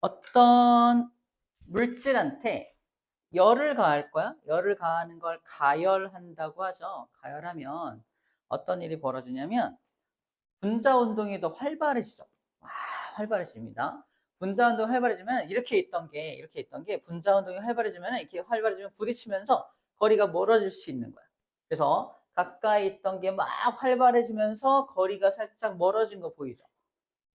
어떤 물질한테 열을 가할 거야? 열을 가하는 걸 가열한다고 하죠. 가열하면 어떤 일이 벌어지냐면 분자 운동이 더 활발해지죠. 활발해집니다. 분자 운동이 활발해지면 이렇게 있던 게 분자 운동이 활발해지면 이렇게 활발해지면 부딪히면서 거리가 멀어질 수 있는 거야. 그래서 가까이 있던 게 막 활발해지면서 거리가 살짝 멀어진 거 보이죠?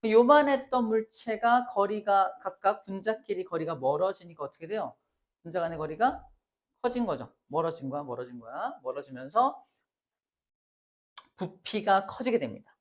요만했던 물체가 거리가 각각 분자끼리 거리가 멀어지니까 어떻게 돼요? 분자 간의 거리가 커진 거죠. 멀어진 거야, 멀어진 거야. 멀어지면서 부피가 커지게 됩니다.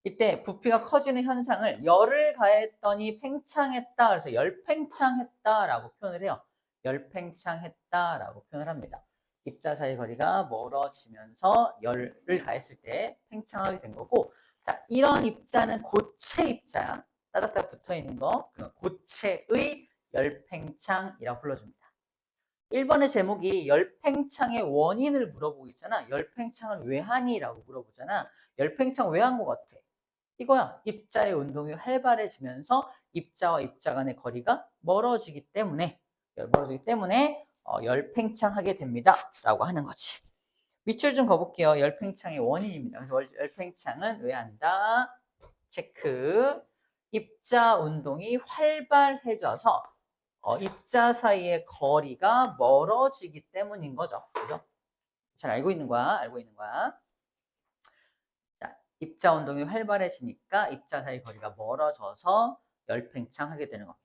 이때 부피가 커지는 현상을 열을 가했더니 팽창했다. 그래서 열팽창했다라고 표현을 해요. 열팽창했다라고 표현을 합니다. 입자 사이 거리가 멀어지면서 열을 가했을 때 팽창하게 된 거고, 자, 이런 입자는 고체 입자야. 따닥따닥 붙어 있는 거, 고체의 열팽창이라고 불러줍니다. 1번의 제목이 열팽창의 원인을 물어보고 있잖아. 열팽창을 왜 하니?라고 물어보잖아. 열팽창 왜 한 것 같아? 이거야. 입자의 운동이 활발해지면서 입자와 입자 간의 거리가 멀어지기 때문에 열팽창하게 됩니다. 라고 하는 거지. 밑줄 좀 그어볼게요. 열팽창의 원인입니다. 그래서 열팽창은 왜 한다? 체크. 입자 운동이 활발해져서 입자 사이의 거리가 멀어지기 때문인 거죠. 그죠? 잘 알고 있는 거야. 알고 있는 거야. 자, 입자 운동이 활발해지니까 입자 사이 거리가 멀어져서 열팽창하게 되는 겁니다.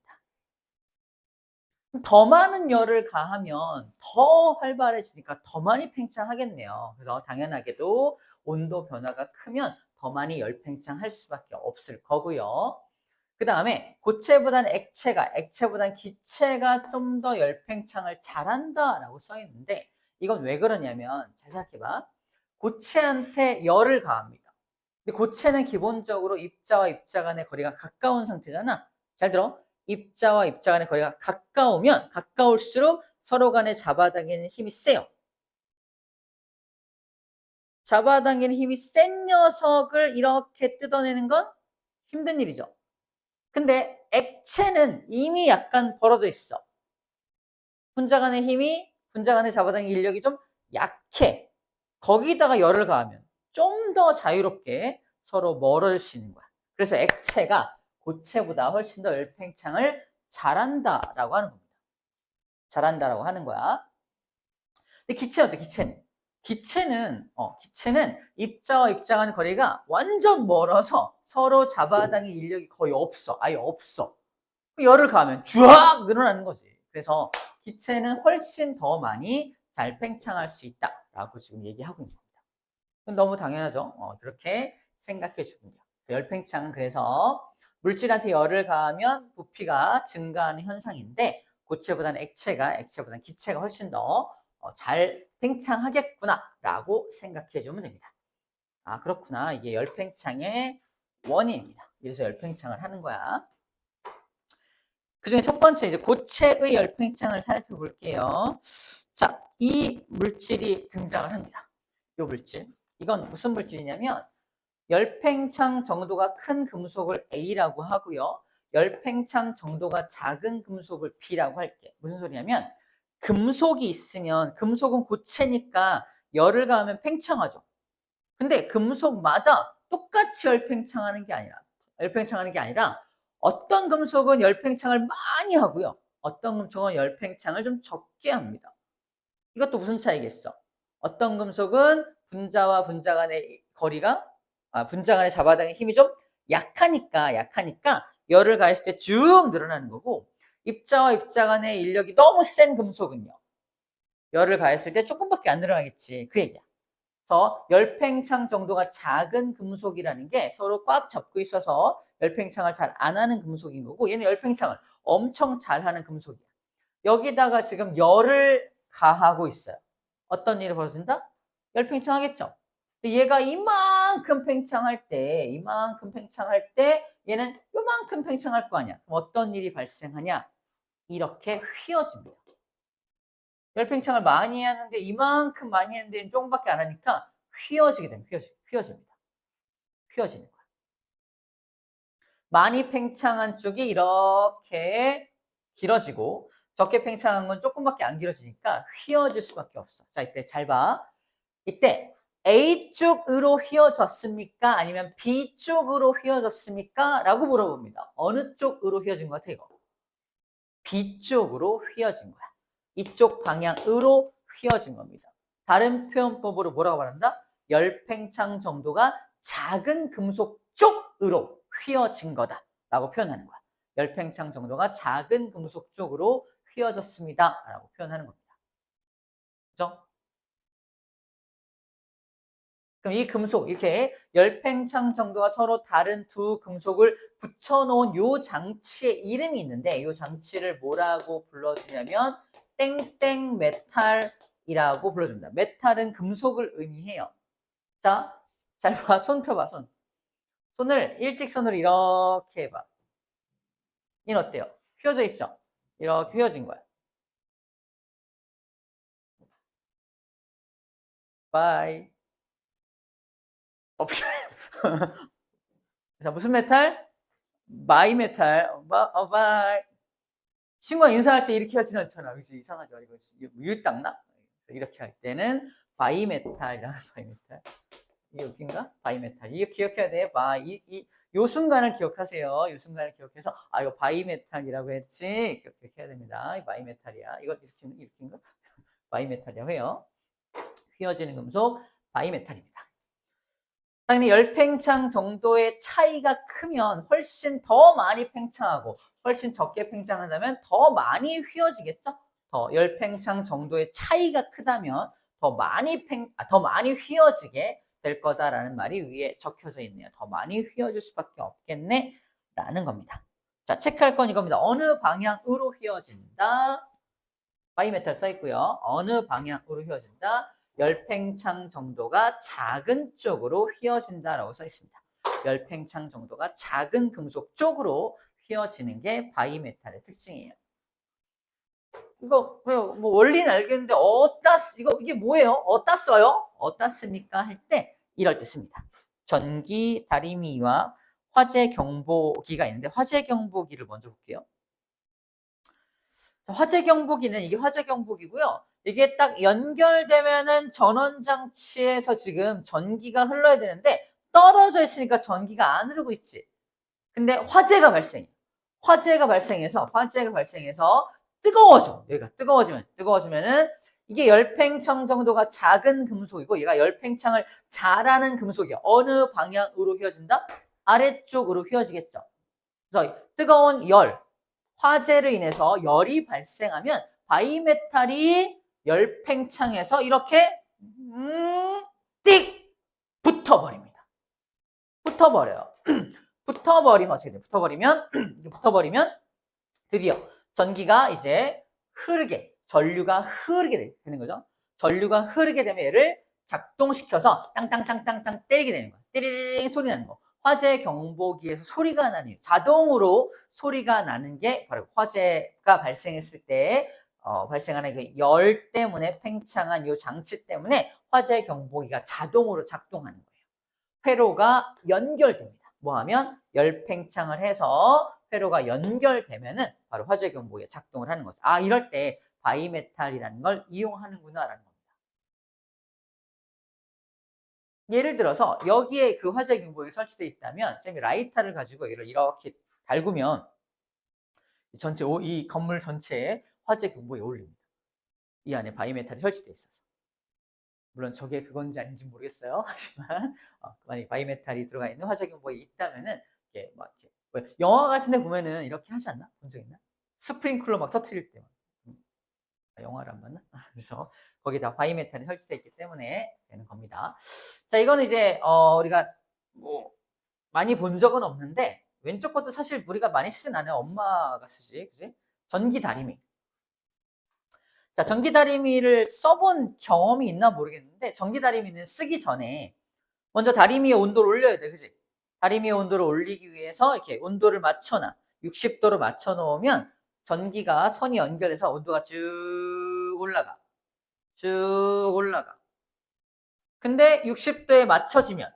더 많은 열을 가하면 더 활발해지니까 더 많이 팽창하겠네요. 그래서 당연하게도 온도 변화가 크면 더 많이 열팽창할 수밖에 없을 거고요. 그 다음에 고체보다는 액체보다는 기체가 좀 더 열팽창을 잘한다라고 써 있는데 이건 왜 그러냐면 잘 생각해봐. 고체한테 열을 가합니다. 근데 고체는 기본적으로 입자와 입자 간의 거리가 가까운 상태잖아. 잘 들어. 입자와 입자 간의 거리가 가까우면 가까울수록 서로 간에 잡아당기는 힘이 세요. 잡아당기는 힘이 센 녀석을 이렇게 뜯어내는 건 힘든 일이죠. 근데 액체는 이미 약간 벌어져 있어. 분자 간의 힘이, 분자 간의 잡아당기는 인력이 좀 약해. 거기다가 열을 가하면 좀 더 자유롭게 서로 멀어질 수 있는 거야. 그래서 액체가 고체보다 훨씬 더 열팽창을 잘한다라고 하는 겁니다. 잘한다라고 하는 거야. 근데 기체는 어때? 기체는 입자와 입자 간의 거리가 완전 멀어서 서로 잡아당길 인력이 거의 없어. 아예 없어. 열을 가하면 쫙 늘어나는 거지. 그래서 기체는 훨씬 더 많이 잘 팽창할 수 있다라고 지금 얘기하고 있는 겁니다. 너무 당연하죠. 그렇게 생각해 주면 돼요. 열팽창은 그래서 물질한테 열을 가하면 부피가 증가하는 현상인데 고체보다는 액체보다는 기체가 훨씬 더 잘 팽창하겠구나라고 생각해 주면 됩니다. 아, 그렇구나. 이게 열팽창의 원인입니다. 그래서 열팽창을 하는 거야. 그중에 첫 번째 이제 고체의 열팽창을 살펴볼게요. 자, 이 물질이 등장을 합니다. 이 물질. 이건 무슨 물질이냐면 열팽창 정도가 큰 금속을 A라고 하고요. 열팽창 정도가 작은 금속을 B라고 할게. 무슨 소리냐면 금속이 있으면 금속은 고체니까 열을 가하면 팽창하죠. 근데 금속마다 똑같이 열팽창하는 게 아니라 어떤 금속은 열팽창을 많이 하고요. 어떤 금속은 열팽창을 좀 적게 합니다. 이것도 무슨 차이겠어? 어떤 금속은 분자와 분자 간의 거리가 분자 간의 잡아당기는 힘이 좀 약하니까 열을 가했을 때 쭉 늘어나는 거고 입자와 입자 간의 인력이 너무 센 금속은요. 열을 가했을 때 조금밖에 안 늘어나겠지. 그 얘기야. 그래서 열팽창 정도가 작은 금속이라는 게 서로 꽉 잡고 있어서 열팽창을 잘 안 하는 금속인 거고 얘는 열팽창을 엄청 잘 하는 금속이야. 여기다가 지금 열을 가하고 있어요. 어떤 일이 벌어진다? 열팽창하겠죠. 얘가 이만큼 팽창할 때 얘는 요만큼 팽창할 거 아니야. 그럼 어떤 일이 발생하냐? 이렇게 휘어집니다. 열팽창을 많이 하는데 이만큼 많이 했는데 조금밖에 안 하니까 휘어지게 됩니다. 휘어집니다. 휘어지는 거야. 많이 팽창한 쪽이 이렇게 길어지고 적게 팽창한 건 조금밖에 안 길어지니까 휘어질 수밖에 없어. 자, 이때 잘 봐. 이때 A쪽으로 휘어졌습니까? 아니면 B쪽으로 휘어졌습니까? 라고 물어봅니다. 어느 쪽으로 휘어진 것 같아, 이거? B쪽으로 휘어진 거야. 이쪽 방향으로 휘어진 겁니다. 다른 표현법으로 뭐라고 말한다? 열팽창 정도가 작은 금속 쪽으로 휘어진 거다 라고 표현하는 거야. 열팽창 정도가 작은 금속 쪽으로 휘어졌습니다 라고 표현하는 겁니다. 그죠? 그럼 이 금속, 이렇게 열팽창 정도가 서로 다른 두 금속을 붙여놓은 요 장치의 이름이 있는데 요 장치를 뭐라고 불러주냐면 땡땡 메탈이라고 불러줍니다. 메탈은 금속을 의미해요. 자, 잘 봐. 손 펴봐, 손. 손을 일직선으로 이렇게 해봐. 얘는 어때요? 휘어져 있죠? 이렇게 휘어진 거야. 바이. 자, 무슨 메탈? 마이 메탈. 바이. 친구가 인사할 때 이렇게 하진 않잖아. 그치? 이상하죠? 이거 유땅나? 이렇게 할 때는 바이메탈이라는 바이메탈. 이게 웃긴가? 바이메탈. 이거 기억해야 돼. 요 순간을 기억하세요. 요 순간을 기억해서, 아, 이거 바이메탈이라고 했지. 이렇게 해야 됩니다. 바이메탈이야. 이거 이렇게인가? 바이메탈이라고 해요. 휘어지는 금속, 바이메탈입니다. 당연히 열팽창 정도의 차이가 크면 훨씬 더 많이 팽창하고 훨씬 적게 팽창한다면 더 많이 휘어지겠죠? 더 열팽창 정도의 차이가 크다면 더 많이 휘어지게 될 거다라는 말이 위에 적혀져 있네요. 더 많이 휘어질 수밖에 없겠네 라는 겁니다. 자, 체크할 건 이겁니다. 어느 방향으로 휘어진다? 바이메탈 써 있고요. 어느 방향으로 휘어진다? 열팽창 정도가 작은 쪽으로 휘어진다라고 써 있습니다. 열팽창 정도가 작은 금속 쪽으로 휘어지는 게 바이메탈의 특징이에요. 이거 뭐 원리는 알겠는데 이게 뭐예요? 어디다 써요? 어디다 씁니까? 할 때 이럴 때 씁니다. 전기 다리미와 화재 경보기가 있는데 화재 경보기를 먼저 볼게요. 화재 경보기는 이게 화재 경보기고요. 이게 딱 연결되면은 전원 장치에서 지금 전기가 흘러야 되는데 떨어져 있으니까 전기가 안 흐르고 있지. 근데 화재가 발생해. 화재가 발생해서 뜨거워져. 여기가 뜨거워지면은 이게 열팽창 정도가 작은 금속이고 얘가 열팽창을 잘하는 금속이야. 어느 방향으로 휘어진다? 아래쪽으로 휘어지겠죠. 그래서 뜨거운 열, 화재로 인해서 열이 발생하면 바이메탈이 열팽창해서 이렇게 띡 붙어버립니다. 붙어버려요. 붙어버리면 어떻게 돼요? 붙어버리면 드디어 전기가 이제 전류가 흐르게 되는 거죠. 전류가 흐르게 되면 얘를 작동시켜서 땅땅땅땅땅 때리게 되는 거예요. 띠리링 소리 나는 거. 화재 경보기에서 소리가 나는 이유. 자동으로 소리가 나는 게 바로 화재가 발생했을 때 발생하는 그 열 때문에 팽창한 이 장치 때문에 화재 경보기가 자동으로 작동하는 거예요. 회로가 연결됩니다. 뭐 하면 열팽창을 해서 회로가 연결되면은 바로 화재 경보기가 작동을 하는 거죠. 아, 이럴 때 바이메탈이라는 걸 이용하는구나라는 겁니다. 예를 들어서 여기에 그 화재 경보기가 설치되어 있다면 쌤이 라이터를 가지고 얘를 이렇게 달구면 이 건물 전체에 화재 경보에 어울립니다. 이 안에 바이메탈이 설치되어 있어서. 물론 저게 그건지 아닌지 모르겠어요. 하지만 만약 바이메탈이 들어가 있는 화재 경보에 있다면은 이렇게 막 이렇게 영화 같은 데 보면은 이렇게 하지 않나? 본 적 있나? 스프링클러 막 터트릴 때. 영화를 안 봤나? 그래서 거기다 바이메탈이 설치되어 있기 때문에 되는 겁니다. 자, 이거는 이제 우리가 뭐 많이 본 적은 없는데 왼쪽 것도 사실 우리가 많이 쓰진 않아요. 엄마가 쓰지, 그지? 전기 다리미. 자, 전기 다리미를 써본 경험이 있나 모르겠는데 전기 다리미는 쓰기 전에 먼저 다리미의 온도를 올려야 돼, 그지? 다리미의 온도를 올리기 위해서 이렇게 온도를 맞춰놔. 60도로 맞춰 놓으면 전기가 선이 연결해서 온도가 쭉 올라가. 쭉 올라가. 근데 60도에 맞춰지면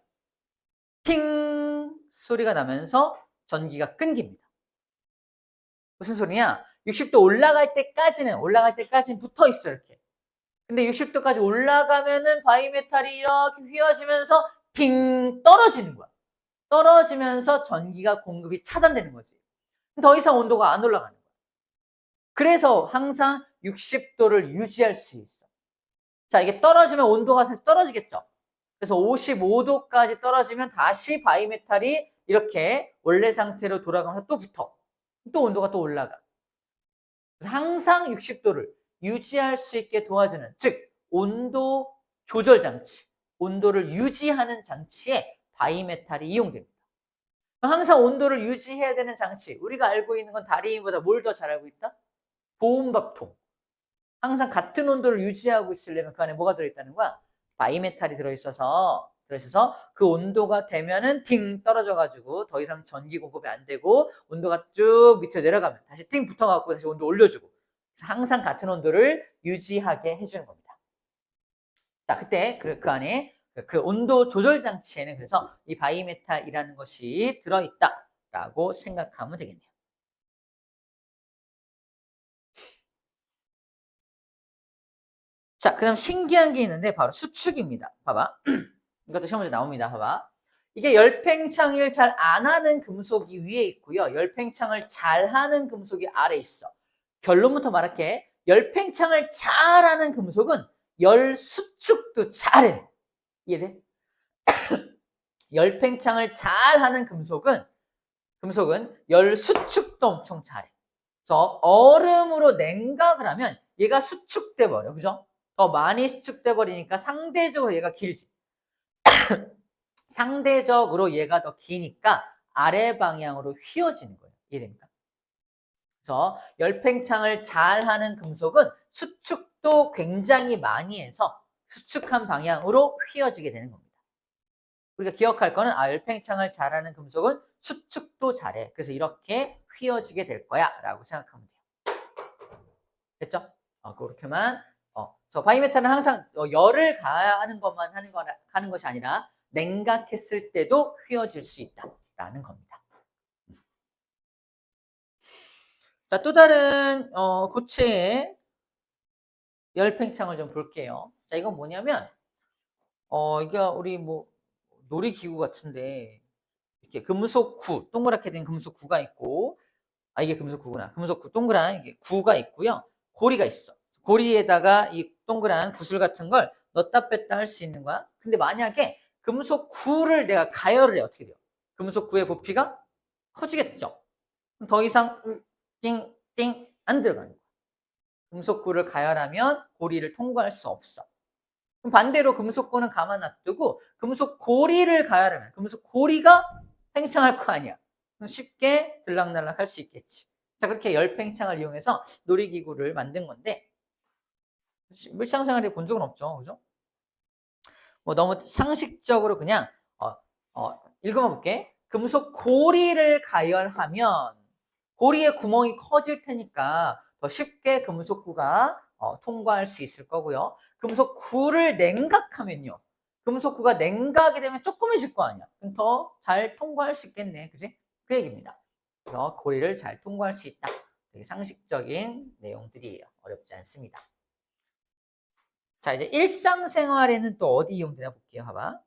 팅 소리가 나면서 전기가 끊깁니다. 무슨 소리냐? 60도 올라갈 때까지는 붙어 있어, 이렇게. 근데 60도까지 올라가면은 바이메탈이 이렇게 휘어지면서 빙 떨어지는 거야. 떨어지면서 전기가 공급이 차단되는 거지. 더 이상 온도가 안 올라가는 거야. 그래서 항상 60도를 유지할 수 있어. 자, 이게 떨어지면 온도가 다시 떨어지겠죠. 그래서 55도까지 떨어지면 다시 바이메탈이 이렇게 원래 상태로 돌아가면서 또 붙어. 또 온도가 또 올라가. 그래서 항상 60도를 유지할 수 있게 도와주는, 즉 온도 조절 장치, 온도를 유지하는 장치에 바이메탈이 이용됩니다. 항상 온도를 유지해야 되는 장치, 우리가 알고 있는 건 다리인보다 뭘 더 잘 알고 있다? 보온밥통. 항상 같은 온도를 유지하고 있으려면 그 안에 뭐가 들어있다는 거야? 바이메탈이 들어있어서 그 온도가 되면은 팅 떨어져가지고 더 이상 전기 공급이 안 되고 온도가 쭉 밑으로 내려가면 다시 팅 붙어갖고 다시 온도 올려주고, 그래서 항상 같은 온도를 유지하게 해주는 겁니다. 자, 그때 그 안에 그 온도 조절 장치에는 그래서 이 바이메탈이라는 것이 들어있다라고 생각하면 되겠네요. 자, 그 다음 신기한 게 있는데 바로 수축입니다. 봐봐. 이것도 시험문제 나옵니다. 봐봐. 이게 열팽창을 잘 안 하는 금속이 위에 있고요. 열팽창을 잘 하는 금속이 아래 있어. 결론부터 말할게. 열팽창을 잘 하는 금속은 열 수축도 잘해. 이해돼? 열팽창을 잘 하는 금속은 열 수축도 엄청 잘해. 그래서 얼음으로 냉각을 하면 얘가 수축돼 버려. 그죠? 더 많이 수축돼 버리니까 상대적으로 얘가 길지. 상대적으로 얘가 더 기니까 아래 방향으로 휘어지는 거예요. 이해됩니까? 그래서 열팽창을 잘 하는 금속은 수축도 굉장히 많이 해서 수축한 방향으로 휘어지게 되는 겁니다. 우리가 기억할 거는 열팽창을 잘하는 금속은 수축도 잘해. 그래서 이렇게 휘어지게 될 거야 라고 생각하면 돼요. 됐죠? 그렇게만. 그래서 바이메탈은 항상 열을 가하는 것만 하는 것이 아니라 냉각했을 때도 휘어질 수 있다라는 겁니다. 자, 또 다른 고체의 열팽창을 좀 볼게요. 자, 이건 뭐냐면 이게 우리 뭐 놀이기구 같은데 이렇게 금속구, 동그랗게 된 금속구가 있고, 이게 금속구구나. 금속구 동그란 이게 구가 있고요. 고리가 있어. 고리에다가 이 동그란 구슬 같은 걸 넣었다 뺐다 할 수 있는 거야. 근데 만약에 금속구를 내가 가열을 해, 어떻게 돼요? 금속구의 부피가 커지겠죠. 더 이상 띵띵 안 들어가는 거야. 금속구를 가열하면 고리를 통과할 수 없어. 그럼 반대로 금속구는 가만 놔두고 금속 고리를 가열하면 금속 고리가 팽창할 거 아니야. 쉽게 들락날락 할 수 있겠지. 자, 그렇게 열팽창을 이용해서 놀이기구를 만든 건데 일상생활에 본 적은 없죠. 그죠? 뭐 너무 상식적으로 그냥 읽어봐 볼게. 금속 고리를 가열하면 고리의 구멍이 커질 테니까 더 쉽게 금속구가 통과할 수 있을 거고요. 금속구를 냉각하면요. 금속구가 냉각이 되면 조그매질 거 아니야. 그럼 더 잘 통과할 수 있겠네. 그지? 그 얘기입니다. 그래서 고리를 잘 통과할 수 있다. 되게 상식적인 내용들이에요. 어렵지 않습니다. 자, 이제 일상생활에는 또 어디 이용되나 볼게요. 봐봐.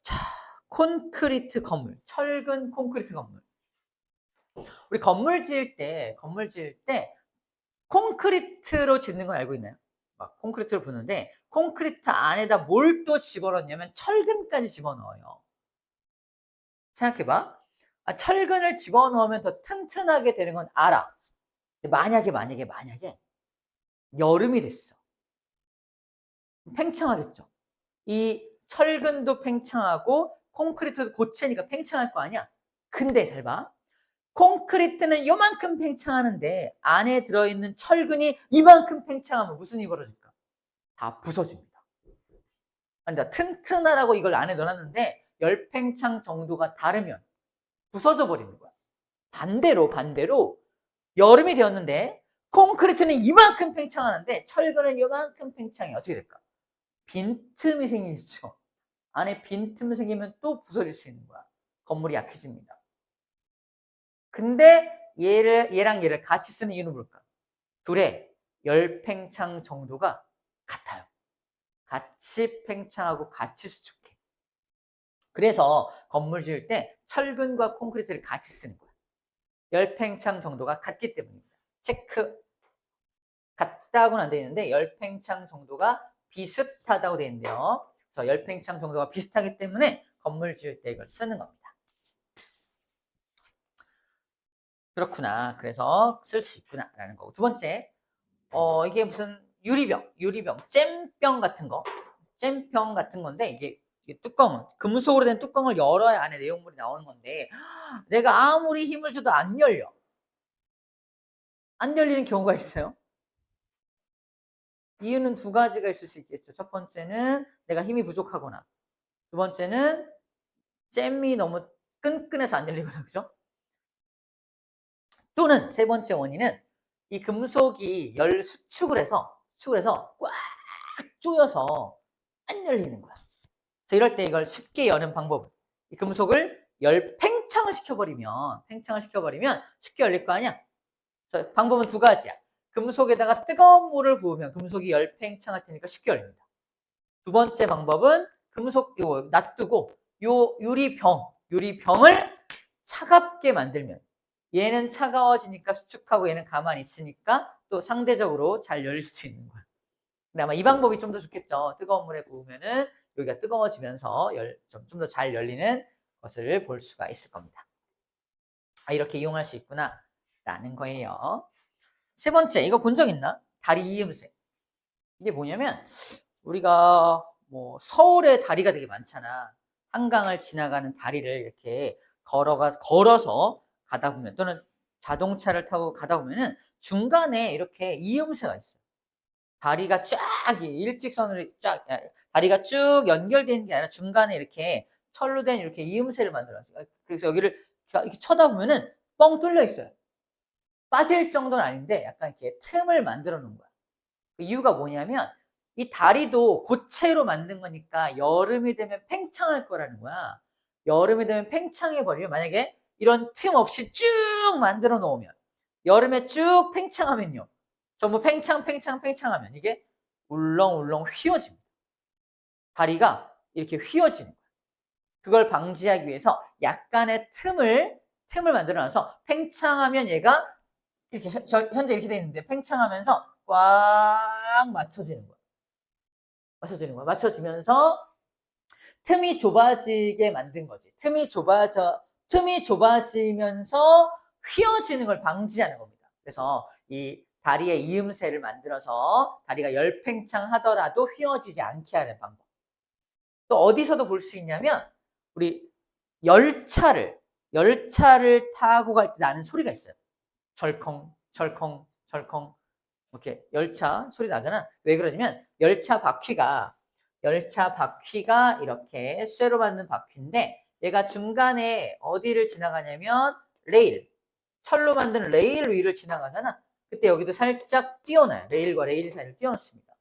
자, 콘크리트 건물, 철근 콘크리트 건물. 우리 건물 지을 때 콘크리트로 짓는 건 알고 있나요? 막 콘크리트를 부는데 콘크리트 안에다 뭘 또 집어넣냐면 철근까지 집어넣어요. 생각해봐. 철근을 집어넣으면 더 튼튼하게 되는 건 알아. 근데 만약에 여름이 됐어. 팽창하겠죠. 이 철근도 팽창하고 콘크리트도 고체니까 팽창할 거 아니야. 근데 잘 봐. 콘크리트는 요만큼 팽창하는데 안에 들어있는 철근이 이만큼 팽창하면 무슨 일이 벌어질까? 다 부서집니다. 그러니까 튼튼하라고 이걸 안에 넣어놨는데 열팽창 정도가 다르면 부서져 버리는 거야. 반대로 여름이 되었는데 콘크리트는 이만큼 팽창하는데 철근은 요만큼 팽창해. 어떻게 될까? 빈틈이 생기죠. 안에 빈틈이 생기면 또 부서질 수 있는 거야. 건물이 약해집니다. 근데 얘랑 얘를 같이 쓰는 이유는 뭘까? 둘의 열팽창 정도가 같아요. 같이 팽창하고 같이 수축해. 그래서 건물 지을 때 철근과 콘크리트를 같이 쓰는 거야. 열팽창 정도가 같기 때문입니다. 체크. 같다고는 안 되어 있는데 열팽창 정도가 비슷하다고 되어 있는데요. 그래서 열팽창 정도가 비슷하기 때문에 건물 지을 때 이걸 쓰는 겁니다. 그렇구나. 그래서 쓸 수 있구나 라는 거고. 두 번째, 이게 무슨 유리병, 잼병 같은 거, 잼병 같은 건데 이게 뚜껑, 금속으로 된 뚜껑을 열어야 안에 내용물이 나오는 건데 내가 아무리 힘을 줘도 안 열려. 안 열리는 경우가 있어요. 이유는 두 가지가 있을 수 있겠죠. 첫 번째는 내가 힘이 부족하거나, 두 번째는 잼이 너무 끈끈해서 안 열리거나, 그죠? 또는 세 번째 원인은 이 금속이 수축을 해서 꽉 조여서 안 열리는 거야. 그래서 이럴 때 이걸 쉽게 여는 방법은 이 금속을 팽창을 시켜버리면 쉽게 열릴 거 아니야? 그래서 방법은 두 가지야. 금속에다가 뜨거운 물을 부으면 금속이 열팽창할 테니까 쉽게 열립니다. 두 번째 방법은 금속 이거 놔두고 요 유리병을 차갑게 만들면 얘는 차가워지니까 수축하고 얘는 가만히 있으니까 또 상대적으로 잘 열릴 수 있는 거야. 근데 아마 이 방법이 좀 더 좋겠죠. 뜨거운 물에 부으면은 여기가 뜨거워지면서 좀 더 잘 열리는 것을 볼 수가 있을 겁니다. 이렇게 이용할 수 있구나 라는 거예요. 세 번째, 이거 본 적 있나? 다리 이음새. 이게 뭐냐면 우리가 뭐 서울에 다리가 되게 많잖아. 한강을 지나가는 다리를 이렇게 걸어서 가다 보면 또는 자동차를 타고 가다 보면은 중간에 이렇게 이음새가 있어요. 다리가 쫙 일직선으로 다리가 쭉 연결되는 게 아니라 중간에 이렇게 철로 된 이렇게 이음새를 만들어요. 그래서 여기를 이렇게 쳐다보면은 뻥 뚫려 있어요. 빠질 정도는 아닌데 약간 이렇게 틈을 만들어 놓은 거야. 그 이유가 뭐냐면 이 다리도 고체로 만든 거니까 여름이 되면 팽창할 거라는 거야. 여름이 되면 팽창해 버리면 만약에 이런 틈 없이 쭉 만들어 놓으면 여름에 쭉 팽창하면요. 전부 팽창하면 이게 울렁울렁 휘어집니다. 다리가 이렇게 휘어지는 거야. 그걸 방지하기 위해서 약간의 틈을 만들어 놔서 팽창하면 얘가 이렇게 현재 이렇게 돼 있는데 팽창하면서 꽉 맞춰지는 거야. 맞춰지면서 틈이 좁아지게 만든 거지. 틈이 좁아지면서 휘어지는 걸 방지하는 겁니다. 그래서 이 다리에 이음새를 만들어서 다리가 열팽창하더라도 휘어지지 않게 하는 방법. 또 어디서도 볼 수 있냐면 우리 열차를 타고 갈 때 나는 소리가 있어요. 절컹 이렇게 열차 소리 나잖아. 왜 그러냐면 열차 바퀴가 이렇게 쇠로 만든 바퀴인데 얘가 중간에 어디를 지나가냐면 철로 만든 레일 위를 지나가잖아. 그때 여기도 살짝 띄워놔요. 레일과 레일 사이를 띄워놓습니다.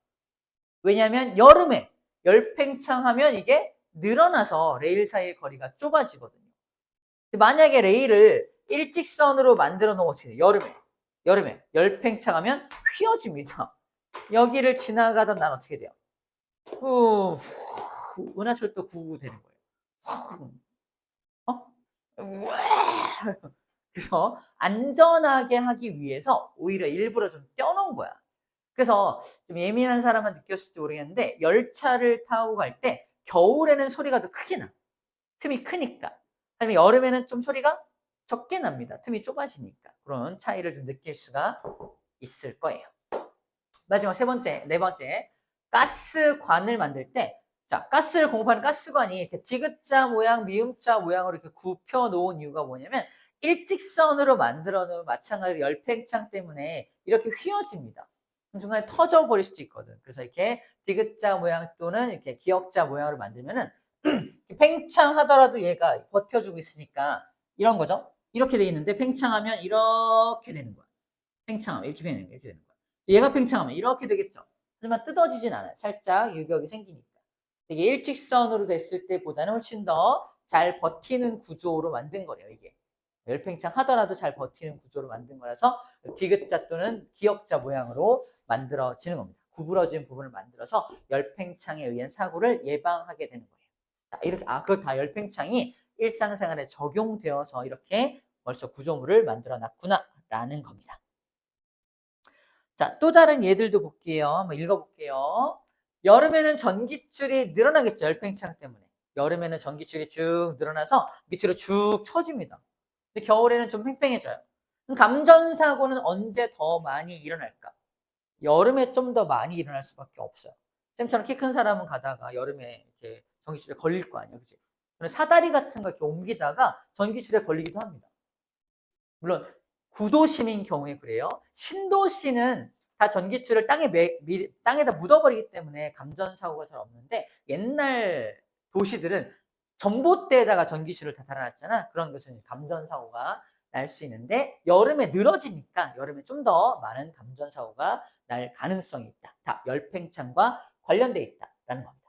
왜냐하면 여름에 열팽창하면 이게 늘어나서 레일 사이의 거리가 좁아지거든요. 만약에 레일을 일직선으로 만들어 놓으면 어떻게 돼요? 여름에 열팽창하면 휘어집니다. 여기를 지나가던 난 어떻게 돼요? 은하철도 99 되는 거예요. 그래서 안전하게 하기 위해서 오히려 일부러 좀 떼어놓은 거야. 그래서 좀 예민한 사람은 느꼈을지 모르겠는데 열차를 타고 갈 때 겨울에는 소리가 더 크게 나. 틈이 크니까. 하지만 여름에는 좀 소리가 적게 납니다. 틈이 좁아지니까. 그런 차이를 좀 느낄 수가 있을 거예요. 마지막 네 번째. 가스관을 만들 때, 가스를 공급하는 가스관이 이렇게 디귿자 모양, 미음자 모양으로 이렇게 굽혀 놓은 이유가 뭐냐면 일직선으로 만들어 놓으면 마찬가지로 열팽창 때문에 이렇게 휘어집니다. 중간에 터져 버릴 수도 있거든. 그래서 이렇게 디귿자 모양 또는 이렇게 기역자 모양으로 만들면은 팽창하더라도 얘가 버텨주고 있으니까 이런 거죠. 이렇게 돼 있는데 팽창하면 이렇게 되는 거야. 팽창하면 이렇게 되는 거야. 얘가 팽창하면 이렇게 되겠죠. 하지만 뜯어지진 않아요. 살짝 유격이 생기니까. 이게 일직선으로 됐을 때보다는 훨씬 더 잘 버티는 구조로 만든 거예요, 이게. 열팽창 하더라도 잘 버티는 구조로 만든 거라서 디귿자 또는 기역자 모양으로 만들어지는 겁니다. 구부러진 부분을 만들어서 열팽창에 의한 사고를 예방하게 되는 거예요. 자, 이렇게 그걸 다 열팽창이 일상생활에 적용되어서 이렇게 벌써 구조물을 만들어 놨구나라는 겁니다. 자, 또 다른 예들도 볼게요. 한번 읽어볼게요. 여름에는 전기줄이 늘어나겠죠. 열팽창 때문에. 여름에는 전기줄이 쭉 늘어나서 밑으로 쭉 처집니다. 근데 겨울에는 좀 팽팽해져요. 그럼 감전사고는 언제 더 많이 일어날까? 여름에 좀 더 많이 일어날 수밖에 없어요. 쌤처럼 키 큰 사람은 가다가 여름에 이렇게 전기줄에 걸릴 거 아니야, 그치? 사다리 같은 거 이렇게 옮기다가 전기줄에 걸리기도 합니다. 물론 구도심인 경우에 그래요. 신도시는 다 전기줄을 땅에다 묻어버리기 때문에 감전사고가 잘 없는데, 옛날 도시들은 전봇대에다가 전기줄을 다 달아놨잖아. 그런 것은 감전사고가 날 수 있는데, 여름에 늘어지니까 여름에 좀 더 많은 감전사고가 날 가능성이 있다. 다 열팽창과 관련돼 있다라는 겁니다.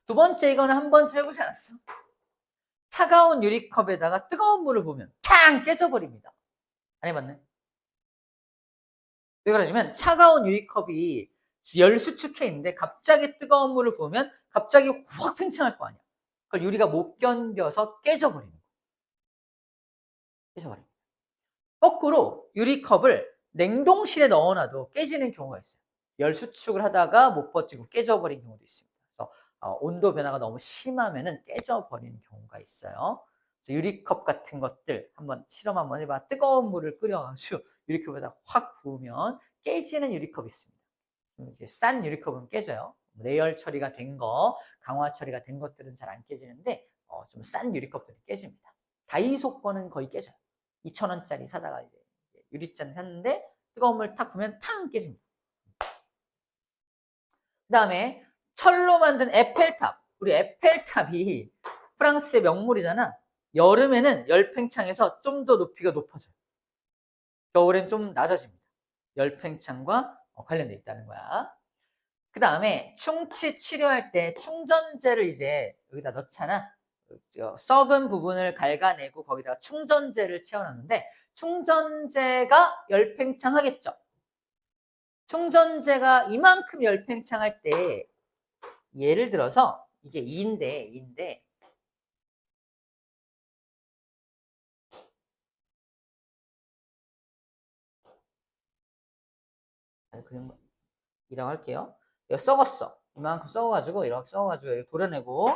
두 번째, 이거는 한 번 해보지 않았어? 차가운 유리컵에다가 뜨거운 물을 부으면 탕 깨져버립니다. 안 해봤네? 왜 그러냐면 차가운 유리컵이 열 수축해 있는데 갑자기 뜨거운 물을 부으면 갑자기 확 팽창할 거 아니야. 그걸 유리가 못 견뎌서 깨져버리는 거야. 깨져버립니다. 거꾸로 유리컵을 냉동실에 넣어놔도 깨지는 경우가 있어요. 열 수축을 하다가 못 버티고 깨져버린 경우도 있습니다. 그래서 온도 변화가 너무 심하면은 깨져버리는 경우가 있어요. 그래서 유리컵 같은 것들 한번 실험 한번 해봐. 뜨거운 물을 끓여가지고 유리컵에다 확 부으면 깨지는 유리컵이 있습니다. 싼 유리컵은 깨져요. 내열 처리가 된 거, 강화 처리가 된 것들은 잘 안 깨지는데 좀 싼 유리컵들은 깨집니다. 다이소 거는 거의 깨져요. 2,000원짜리 사다가 이제 유리잔 샀는데 뜨거운 물 탁 부으면 탕 깨집니다. 그 다음에 철로 만든 에펠탑. 우리 에펠탑이 프랑스의 명물이잖아. 여름에는 열팽창에서 좀 더 높이가 높아져요. 겨울엔 좀 낮아집니다. 열팽창과 관련돼 있다는 거야. 그 다음에 충치 치료할 때 충전재를 이제 여기다 넣잖아. 썩은 부분을 갉아내고 거기다가 충전재를 채워놨는데 충전재가 열팽창하겠죠. 충전재가 이만큼 열팽창할 때 예를 들어서 이게 2인데 그냥 이라고 할게요. 이거 썩었어. 이만큼 썩어가지고 이렇게 썩어가지고 도려내고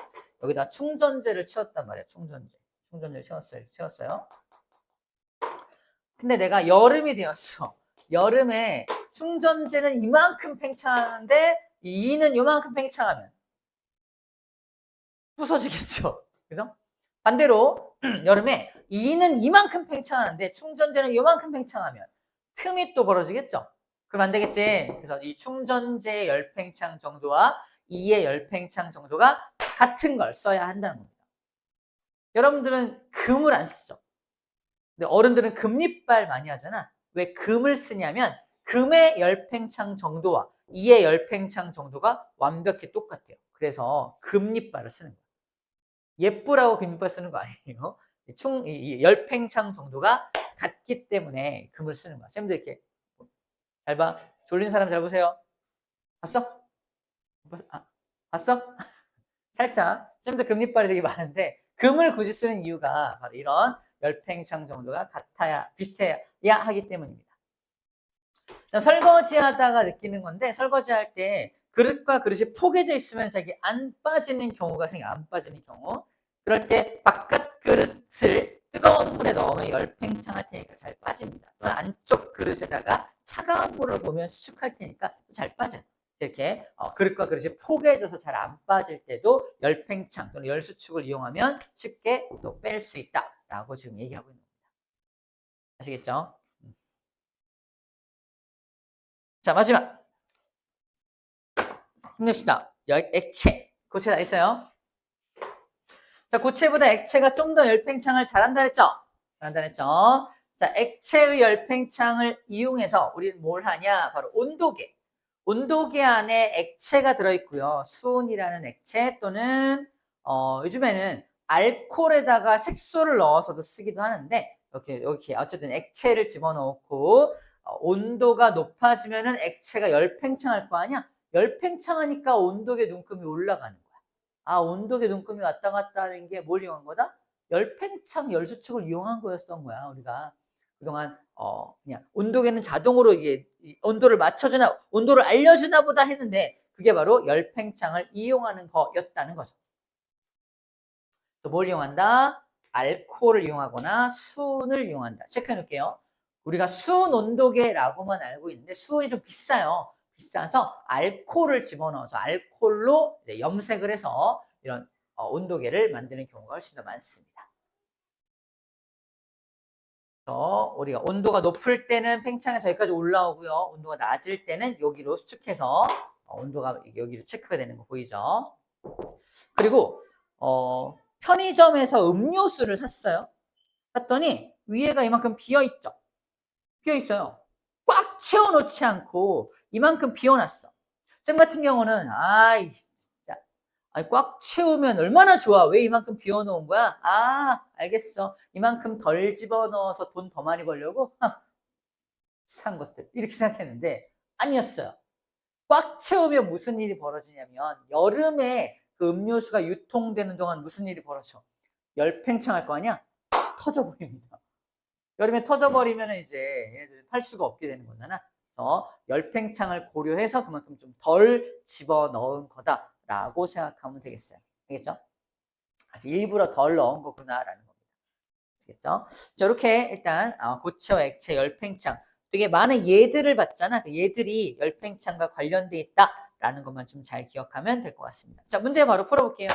여기다 충전재를 채웠단 말이야. 충전재 채웠어요. 근데 내가 여름이 되었어. 여름에 충전재는 이만큼 팽창하는데 2는 이만큼 팽창하면 부서지겠죠. 그죠? 반대로 여름에 2는 이만큼 팽창하는데 충전재는 이만큼 팽창하면 틈이 또 벌어지겠죠. 그럼 안 되겠지. 그래서 이 충전재의 열팽창 정도와 2의 열팽창 정도가 같은 걸 써야 한다는 겁니다. 여러분들은 금을 안 쓰죠. 근데 어른들은 금리빨 많이 하잖아. 왜 금을 쓰냐면 금의 열팽창 정도와 2의 열팽창 정도가 완벽히 똑같아요. 그래서 금리빨을 쓰는 거예요. 예쁘라고 금리빨 쓰는 거 아니에요. 열팽창 정도가 같기 때문에 금을 쓰는 거야. 쌤들 이렇게 잘 봐. 졸린 사람 잘 보세요. 봤어? 봤어? 살짝. 쌤들 금리빨이 되게 많은데 금을 굳이 쓰는 이유가 바로 이런 열팽창 정도가 같아야 비슷해야 하기 때문입니다. 설거지 하다가 느끼는 건데 설거지할 때 그릇과 그릇이 포개져 있으면서 이게 안 빠지는 경우가 생겨요. 안 빠지는 경우. 그럴 때 바깥 그릇을 뜨거운 물에 넣으면 열팽창할 테니까 잘 빠집니다. 또는 안쪽 그릇에다가 차가운 물을 보면 수축할 테니까 잘 빠져요. 이렇게 그릇과 그릇이 포개져서 잘 안 빠질 때도 열팽창 또는 열수축을 이용하면 쉽게 또 뺄 수 있다라고 지금 얘기하고 있는 겁니다. 아시겠죠? 자, 마지막. 힘냅시다. 액체. 고체 다 있어요. 자, 고체보다 액체가 좀 더 열팽창을 잘한다 했죠? 잘한다 했죠? 자, 액체의 열팽창을 이용해서 우리는 뭘 하냐? 바로 온도계. 온도계 안에 액체가 들어있고요. 수온이라는 액체 또는 요즘에는 알코올에다가 색소를 넣어서도 쓰기도 하는데 이렇게 어쨌든 액체를 집어넣고 온도가 높아지면은 액체가 열팽창할 거 아니야? 열팽창하니까 온도계 눈금이 올라가는 거야. 아, 온도계 눈금이 왔다 갔다 하는 게 뭘 이용한 거다? 열팽창 열수축을 이용한 거였던 거야, 우리가. 그동안 그냥 온도계는 자동으로 이제 온도를 맞춰주나, 온도를 알려주나 보다 했는데 그게 바로 열팽창을 이용하는 거였다는 거죠. 또 뭘 이용한다? 알코올을 이용하거나 수은을 이용한다. 체크해 놓을게요. 우리가 수은 온도계라고만 알고 있는데 수은이 좀 비싸요. 비싸서 알코올을 집어넣어서 알코올로 이제 염색을 해서 이런 온도계를 만드는 경우가 훨씬 더 많습니다. 우리가 온도가 높을 때는 팽창해서 여기까지 올라오고요. 온도가 낮을 때는 여기로 수축해서 온도가 여기로 체크가 되는 거 보이죠? 그리고 편의점에서 음료수를 샀어요. 샀더니 위에가 이만큼 비어있죠? 비어있어요. 꽉 채워놓지 않고 이만큼 비워놨어. 쌤 같은 경우는 진짜 꽉 채우면 얼마나 좋아. 왜 이만큼 비워놓은 거야? 알겠어. 이만큼 덜 집어넣어서 돈 더 많이 벌려고 산 것들 이렇게 생각했는데 아니었어요. 꽉 채우면 무슨 일이 벌어지냐면 여름에 그 음료수가 유통되는 동안 무슨 일이 벌어져? 열팽창할 거 아니야? 터져버립니다. 여름에 터져버리면 이제 얘네들 팔 수가 없게 되는 거잖아. 그래서 열팽창을 고려해서 그만큼 좀 덜 집어넣은 거다라고 생각하면 되겠어요. 알겠죠? 사실 일부러 덜 넣은 거구나라는 겁니다. 아시겠죠? 자, 이렇게 일단 고체와 액체 열팽창 되게 많은 예들을 봤잖아. 그 예들이 열팽창과 관련돼 있다라는 것만 좀 잘 기억하면 될 것 같습니다. 자, 문제 바로 풀어볼게요.